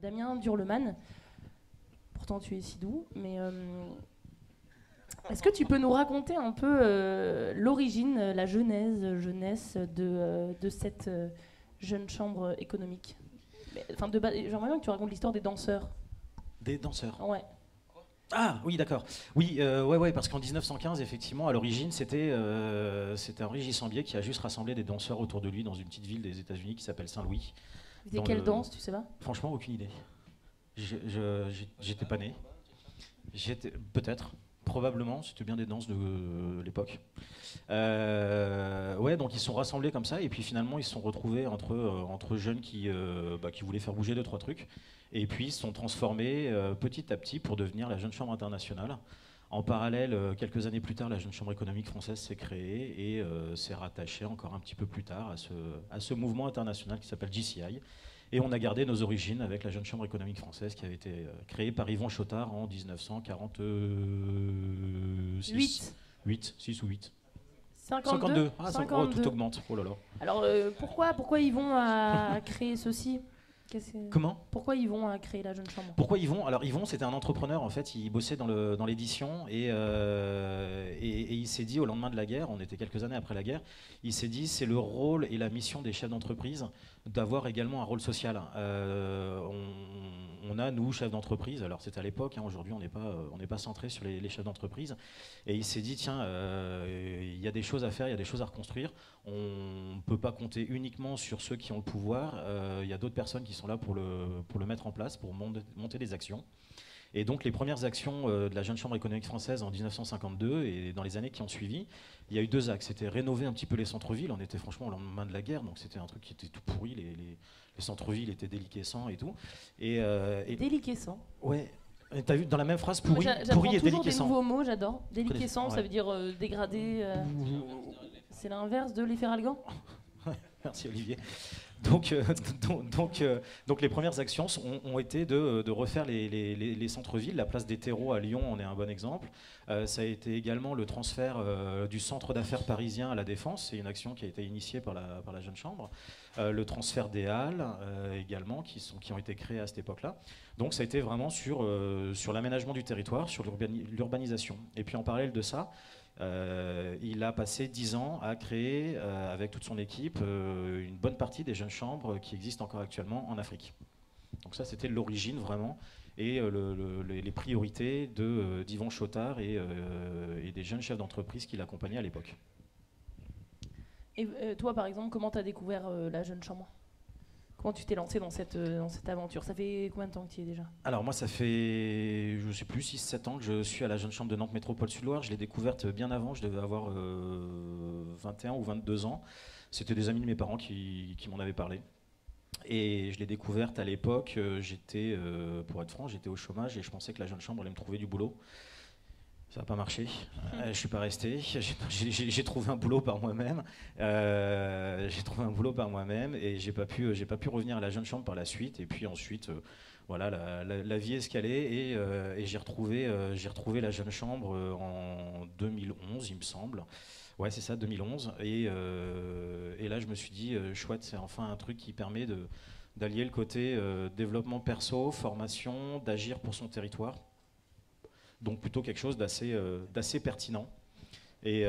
Damien Durleman. Pourtant, tu es si doux, mais est-ce que tu peux nous raconter un peu l'origine, la jeunesse de cette jeune chambre économique? Enfin, j'aimerais bien que tu racontes l'histoire des danseurs. Des danseurs. Ouais. Ah oui, d'accord. Oui, ouais, parce qu'en 1915, effectivement, à l'origine, c'était Henri Gissembier qui a juste rassemblé des danseurs autour de lui dans une petite ville des États-Unis qui s'appelle Saint-Louis. C'était quelle danse, tu sais pas? Franchement, aucune idée. J'étais pas né. Peut-être. Probablement, c'était bien des danses de l'époque. Ouais, donc ils sont rassemblés comme ça, et puis finalement ils se sont retrouvés entre jeunes qui voulaient faire bouger deux, trois trucs, et puis ils se sont transformés petit à petit pour devenir la Jeune Chambre internationale. En parallèle, quelques années plus tard, la Jeune Chambre économique française s'est créée et s'est rattachée encore un petit peu plus tard à ce mouvement international qui s'appelle JCI. Et on a gardé nos origines avec la Jeune Chambre économique française qui avait été créée par Yvon Chotard en 1946. 6 ou 8. 52. Ah, 52. Tout augmente. Oh là là. Alors pourquoi Yvon a créé ceci? Comment? Pourquoi Yvon a créé la Jeune Chambre? Pourquoi Yvon? Alors Yvon, c'était un entrepreneur, en fait, il bossait dans l'édition et il s'est dit au lendemain de la guerre, on était quelques années après la guerre, il s'est dit c'est le rôle et la mission des chefs d'entreprise d'avoir également un rôle social. On a, nous, chefs d'entreprise, alors c'était à l'époque, hein, aujourd'hui on n'est pas centré sur les chefs d'entreprise, et il s'est dit tiens, il y a des choses à faire, il y a des choses à reconstruire, on ne peut pas compter uniquement sur ceux qui ont le pouvoir, il y a d'autres personnes qui sont là pour le mettre en place, pour monter des actions. Et donc les premières actions de la Jeune Chambre économique française en 1952 et dans les années qui ont suivi, il y a eu deux axes. C'était rénover un petit peu les centres-villes. On était franchement au lendemain de la guerre, donc c'était un truc qui était tout pourri. Les centres-villes étaient déliquescents et tout. Et déliquescent. Ouais. T'as vu dans la même phrase pourri, pourri et déliquescent. Des nouveaux mots, j'adore. Déliquescent, ouais. Ça veut dire dégradé. C'est l'inverse de les Feralgan. Merci Olivier. Donc les premières actions ont été de refaire les centres-villes. La place des terreaux à Lyon en est un bon exemple. Ça a été également le transfert du centre d'affaires parisien à la Défense. C'est une action qui a été initiée par la Jeune Chambre. Le transfert des halles également, qui ont été créées à cette époque-là. Donc ça a été vraiment sur l'aménagement du territoire, sur l'urbanisation. Et puis en parallèle de ça, il a passé 10 ans à créer, avec toute son équipe, une bonne partie des jeunes chambres qui existent encore actuellement en Afrique. Donc ça, c'était l'origine vraiment, et les priorités d'Yvon Chotard et des jeunes chefs d'entreprise qui l'accompagnaient à l'époque. Et toi, par exemple, comment tu as découvert la Jeune Chambre ? Comment tu t'es lancé dans cette aventure? Ça fait combien de temps que tu y es déjà? Alors moi, ça fait, je ne sais plus, 6-7 ans que je suis à la Jeune Chambre de Nantes Métropole Sud-Loire. Je l'ai découverte bien avant, je devais avoir 21 ou 22 ans. C'était des amis de mes parents qui m'en avaient parlé. Et je l'ai découverte à l'époque, pour être franc, j'étais au chômage et je pensais que la Jeune Chambre allait me trouver du boulot. Ça n'a pas marché, je ne suis pas resté, j'ai trouvé un boulot par moi-même, et j'ai pas pu revenir à la Jeune Chambre par la suite, et puis ensuite, voilà, la vie escalée, et j'ai retrouvé la Jeune Chambre en 2011, il me semble. Ouais, c'est ça, 2011, et là je me suis dit, chouette, c'est enfin un truc qui permet d'allier le côté développement perso, formation, d'agir pour son territoire. Donc plutôt quelque chose d'assez pertinent. Et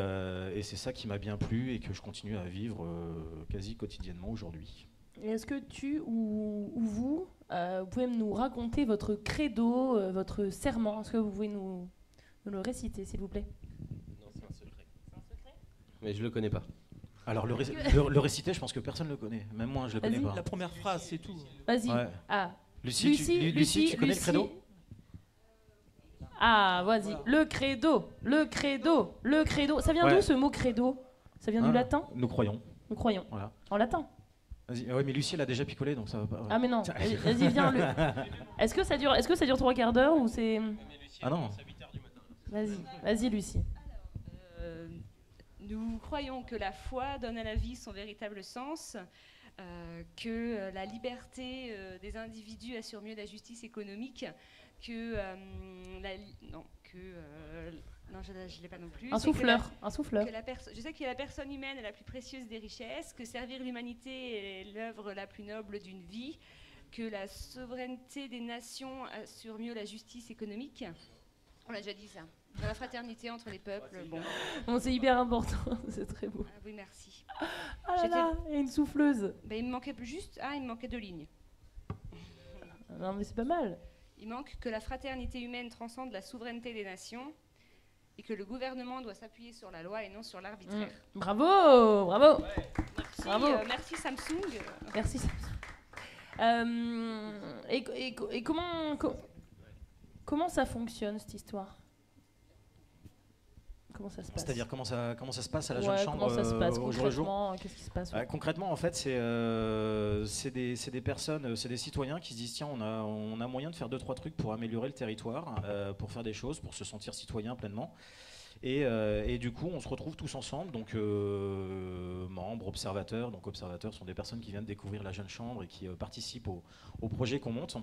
c'est ça qui m'a bien plu et que je continue à vivre quasi quotidiennement aujourd'hui. Est-ce que tu ou vous pouvez nous raconter votre credo, votre serment? Est-ce que vous pouvez nous le réciter, s'il vous plaît? Non, c'est un secret. C'est un secret? Mais je ne le connais pas. Alors le réciter, je pense que personne ne le connaît. Même moi, je ne le connais pas. La première phrase, c'est tout. Vas-y. Ouais. Ah. Lucie, tu connais le credo? Ah, vas-y. Le credo. Ça vient d'où ce mot credo? Ça vient du latin? Nous croyons. Nous croyons. Voilà. En latin? Vas-y. Ouais, mais Lucie, elle a déjà picolé, donc ça va pas. Ouais. Ah, mais non. Vas-y, viens. Est-ce que ça dure 3 quarts d'heure ou c'est... Ah non. Vas-y, Lucie. Nous croyons que la foi donne à la vie son véritable sens, que la liberté des individus assure mieux la justice économique, je l'ai pas non plus. Un souffleur. Je sais que la personne humaine est la plus précieuse des richesses, que servir l'humanité est l'œuvre la plus noble d'une vie, que la souveraineté des nations assure mieux la justice économique. On l'a déjà dit ça. Dans la fraternité entre les peuples. Bon, c'est hyper important, c'est très beau. Ah oui, merci. Ah là là, et une souffleuse. Ben, il me manquait juste... Ah, il me manquait 2 lignes. Non, mais c'est pas mal. Il manque que la fraternité humaine transcende la souveraineté des nations et que le gouvernement doit s'appuyer sur la loi et non sur l'arbitraire. Bravo, bravo. Ouais. Merci, bravo. Merci Samsung. Merci Samsung. Et comment ça fonctionne cette histoire? Comment ça se passe? C'est-à-dire comment ça se passe à la jeune chambre comment ça se passe au jour le jour? concrètement? Qu'est-ce qui se passe? Concrètement, en fait, c'est des personnes, c'est des citoyens qui se disent tiens, on a moyen de faire 2-3 trucs pour améliorer le territoire, pour faire des choses, pour se sentir citoyen pleinement. Et du coup, on se retrouve tous ensemble, donc membres, observateurs. Donc observateurs sont des personnes qui viennent découvrir la jeune chambre et qui participent au projet qu'on monte.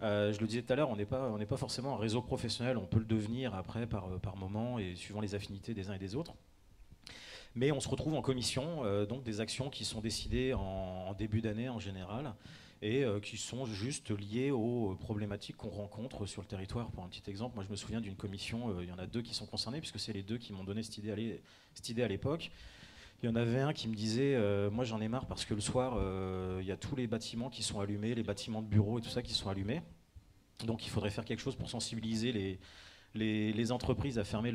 Je le disais tout à l'heure, on n'est pas forcément un réseau professionnel, on peut le devenir après par moment et suivant les affinités des uns et des autres. Mais on se retrouve en commission, donc des actions qui sont décidées en début d'année en général, et qui sont juste liées aux problématiques qu'on rencontre sur le territoire. Pour un petit exemple, moi je me souviens d'une commission, il y en a 2 qui sont concernés, puisque c'est les 2 qui m'ont donné cette idée à l'époque. Il y en avait un qui me disait, moi j'en ai marre parce que le soir, il y a tous les bâtiments qui sont allumés, les bâtiments de bureaux et tout ça qui sont allumés. Donc il faudrait faire quelque chose pour sensibiliser les entreprises à fermer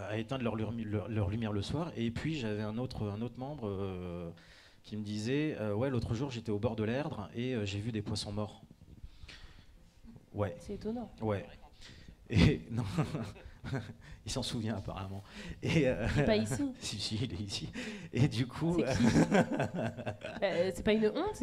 à éteindre leur lumière le soir. Et puis j'avais un autre membre qui me disait ouais, l'autre jour j'étais au bord de l'Erdre et j'ai vu des poissons morts. Ouais. C'est étonnant. Ouais. Et non. Il s'en souvient apparemment. Et il n'est pas ici. Si, il est ici. Et du coup. C'est pas une honte.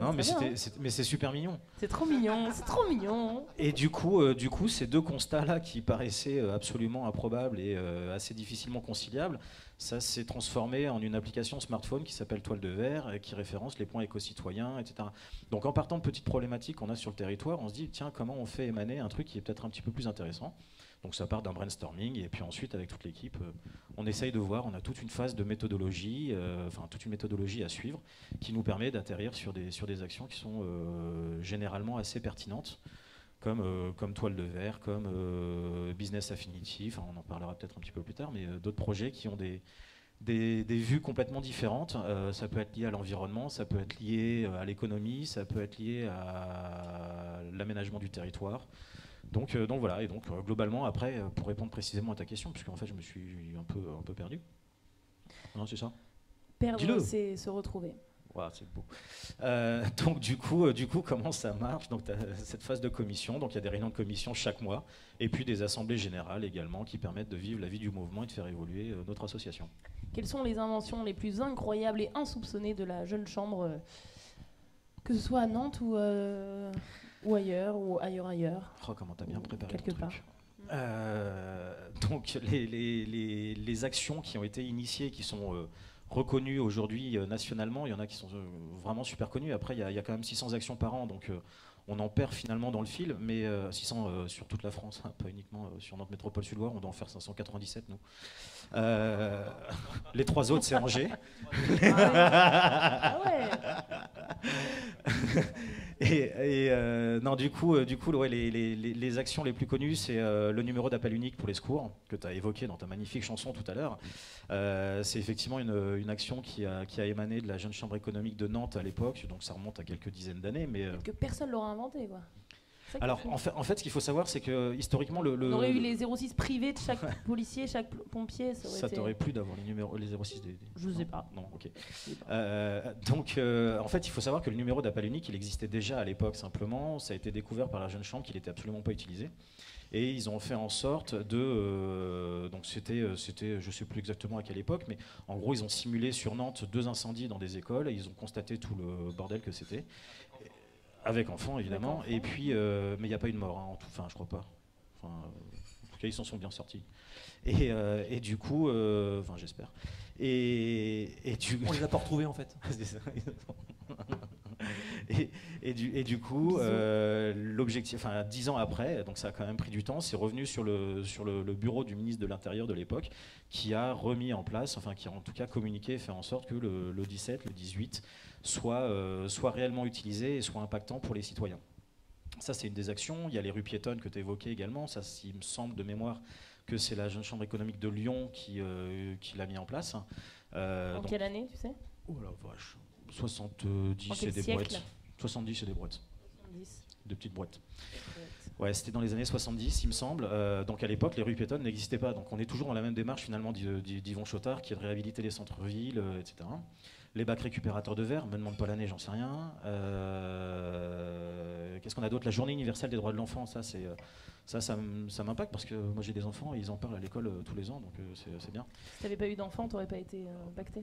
Non, mais c'est super mignon. C'est trop mignon, c'est trop mignon. Et du coup, ces 2 constats-là qui paraissaient absolument improbables et assez difficilement conciliables, ça s'est transformé en une application smartphone qui s'appelle Toile de Verre et qui référence les points éco-citoyens, etc. Donc en partant de petites problématiques qu'on a sur le territoire, on se dit tiens, comment on fait émaner un truc qui est peut-être un petit peu plus intéressant. Donc ça part d'un brainstorming et puis ensuite avec toute l'équipe, on essaye de voir, on a toute une phase de méthodologie, toute une méthodologie à suivre qui nous permet d'atterrir sur des actions qui sont généralement assez pertinentes, comme Toile de Verre, comme Business Affinity, on en parlera peut-être un petit peu plus tard, mais d'autres projets qui ont des vues complètement différentes. Ça peut être lié à l'environnement, ça peut être lié à l'économie, ça peut être lié à l'aménagement du territoire. Donc voilà, et donc globalement après, pour répondre précisément à ta question, puisque en fait je me suis un peu perdu. Non, c'est ça. Perdre, c'est se retrouver. Wow, c'est beau. Donc du coup, comment ça marche? Donc tu as cette phase de commission, donc il y a des réunions de commission chaque mois, et puis des assemblées générales également qui permettent de vivre la vie du mouvement et de faire évoluer notre association. Quelles sont les inventions les plus incroyables et insoupçonnées de la jeune chambre, que ce soit à Nantes ou ailleurs, ou ailleurs. Oh, comment t'as bien préparé quelque part. Donc les actions qui ont été initiées, qui sont reconnues aujourd'hui nationalement, il y en a qui sont vraiment super connues. Après, il y a quand même 600 actions par an, donc on en perd finalement dans le fil, mais 600 sur toute la France, hein, pas uniquement sur notre métropole sud-ouest, on doit en faire 597 nous. Les 3 autres, c'est Angers. Ah ouais. Non, du coup ouais, les actions les plus connues, c'est le numéro d'appel unique pour les secours, que tu as évoqué dans ta magnifique chanson tout à l'heure. C'est effectivement une action qui a émané de la jeune chambre économique de Nantes à l'époque, donc ça remonte à quelques dizaines d'années. Mais que personne l'aura inventé, quoi. Alors, en fait, ce qu'il faut savoir, c'est que historiquement, on aurait eu les 06 privés de chaque policier, chaque pompier. Ça t'aurait plu d'avoir les 06 des... Je sais pas. Non, ok. Donc, en fait, il faut savoir que le numéro d'appel unique, il existait déjà à l'époque, simplement. Ça a été découvert par la jeune chambre qu'il n'était absolument pas utilisé. Et ils ont fait en sorte de... donc, c'était, je ne sais plus exactement à quelle époque, mais en gros, ils ont simulé sur Nantes 2 incendies dans des écoles et ils ont constaté tout le bordel que c'était. Avec enfants, évidemment. Et puis, mais il n'y a pas eu de mort, hein, enfin, je crois pas. Enfin, en tout cas, ils s'en sont bien sortis. Et du coup, enfin, j'espère. On les a pas retrouvés, en fait. et du coup, l'objectif, enfin 10 ans après, donc ça a quand même pris du temps, c'est revenu sur le bureau du ministre de l'Intérieur de l'époque, qui a remis en place, enfin qui a en tout cas communiqué et fait en sorte que le 17, le 18 soit réellement utilisé et soit impactant pour les citoyens. Ça, c'est une des actions. Il y a les rues piétonnes que tu évoquais également. Ça, il me semble de mémoire que c'est la Jeune Chambre économique de Lyon qui l'a mis en place. En quelle année, tu sais? Oh la vache. 70 et des brouettes. 70 et des brouettes. 70. De petites brouettes. Ouais, c'était dans les années 70, il me semble. Donc à l'époque, les rues piétonnes n'existaient pas. Donc on est toujours dans la même démarche finalement d'Yvon Chotard, qui est de réhabiliter les centres-villes, etc. Les bacs récupérateurs de verre, me demande pas l'année, j'en sais rien. Qu'est-ce qu'on a d'autre? La journée universelle des droits de l'enfant, ça m'impacte parce que moi j'ai des enfants et ils en parlent à l'école tous les ans, donc c'est bien. Si t'avais pas eu d'enfant, t'aurais pas été impacté.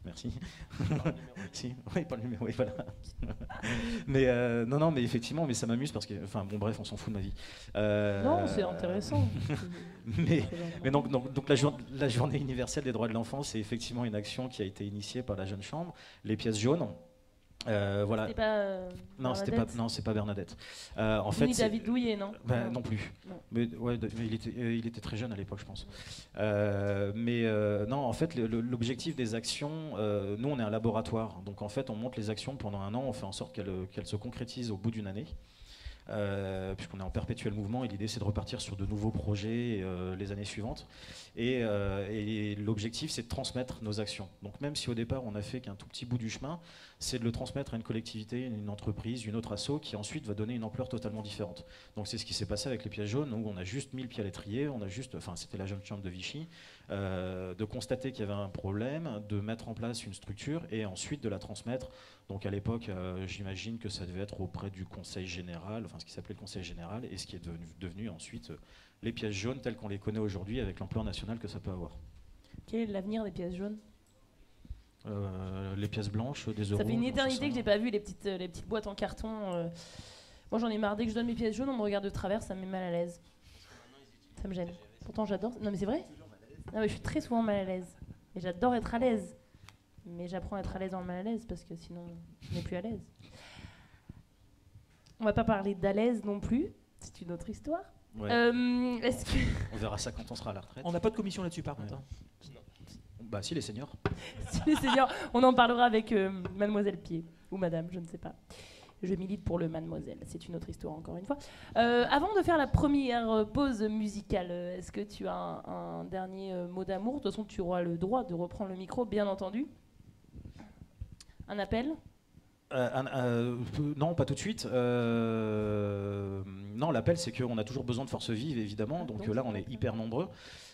Merci. Si, oui, pas le numéro, oui, voilà. Mais non, mais effectivement, mais ça m'amuse parce que, enfin, bon, bref, on s'en fout de ma vie. Non, c'est intéressant. mais donc la journée universelle des droits de l'enfant, c'est effectivement une action qui a été initiée par la Jeune Chambre. Les pièces jaunes. Voilà. C'était pas c'est pas Bernadette. En ni David Douillet, non? Non plus. Non. Mais il était très jeune à l'époque, je pense. Non, en fait, l'objectif des actions, nous, on est un laboratoire. Donc, en fait, on monte les actions pendant un an, on fait en sorte qu'elles se concrétisent au bout d'une année. Puisqu'on est en perpétuel mouvement et l'idée c'est de repartir sur de nouveaux projets les années suivantes et l'objectif c'est de transmettre nos actions. Donc même si au départ on n'a fait qu'un tout petit bout du chemin, c'est de le transmettre à une collectivité, une entreprise, une autre asso qui ensuite va donner une ampleur totalement différente. Donc c'est ce qui s'est passé avec les pièces jaunes où on a juste mis le pied à l'étrier, c'était la Jeune Chambre de Vichy, de constater qu'il y avait un problème, de mettre en place une structure et ensuite de la transmettre. Donc à l'époque, j'imagine que ça devait être auprès du Conseil général, enfin ce qui s'appelait le Conseil général, et ce qui est devenu ensuite les pièces jaunes telles qu'on les connaît aujourd'hui avec l'ampleur nationale que ça peut avoir. Quel est l'avenir des pièces jaunes? Les pièces blanches, des euros. Ça fait une éternité que j'ai pas vu les petites boîtes en carton. Moi j'en ai marre, dès que je donne mes pièces jaunes, on me regarde de travers, ça me met mal à l'aise. Ça me gêne. Pourtant j'adore. Non mais c'est vrai. Non mais je suis très souvent mal à l'aise. Et j'adore être à l'aise. Mais j'apprends à être à l'aise dans le mal à l'aise parce que sinon je n'ai plus à l'aise. On va pas parler d'à l'aise non plus, c'est une autre histoire. Ouais. Est-ce que... On verra ça quand on sera à la retraite. On n'a pas de commission là-dessus par contre. Bah si, les seniors. Si les seniors, on en parlera avec Mademoiselle Pied, ou Madame, je ne sais pas. Je milite pour le Mademoiselle, c'est une autre histoire encore une fois. Avant de faire la première pause musicale, est-ce que tu as un dernier mot d'amour? De toute façon, tu auras le droit de reprendre le micro, bien entendu. Un appel? Non, pas tout de suite. Non, l'appel, c'est qu'on a toujours besoin de forces vives, évidemment. Donc là, on est hyper nombreux.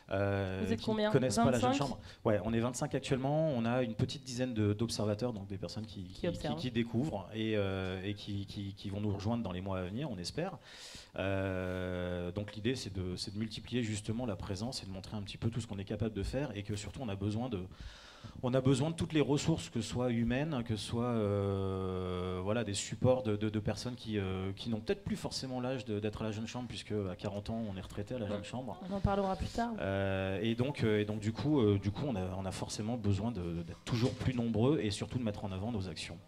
Vous êtes combien? Connaissent 25? pas la Jeune Chambre. Ouais, on est 25 actuellement. On a une petite dizaine d'observateurs, donc des personnes qui découvrent et qui vont nous rejoindre dans les mois à venir, on espère. Donc l'idée, c'est de multiplier justement la présence et de montrer un petit peu tout ce qu'on est capable de faire et que surtout on a besoin de toutes les ressources, que ce soit humaines, que ce soit des supports de personnes qui n'ont peut-être plus forcément l'âge d'être à la Jeune Chambre, puisque à 40 ans on est retraité à la Jeune Chambre. On en parlera plus tard. Et donc du coup on a forcément besoin d'être toujours plus nombreux et surtout de mettre en avant nos actions.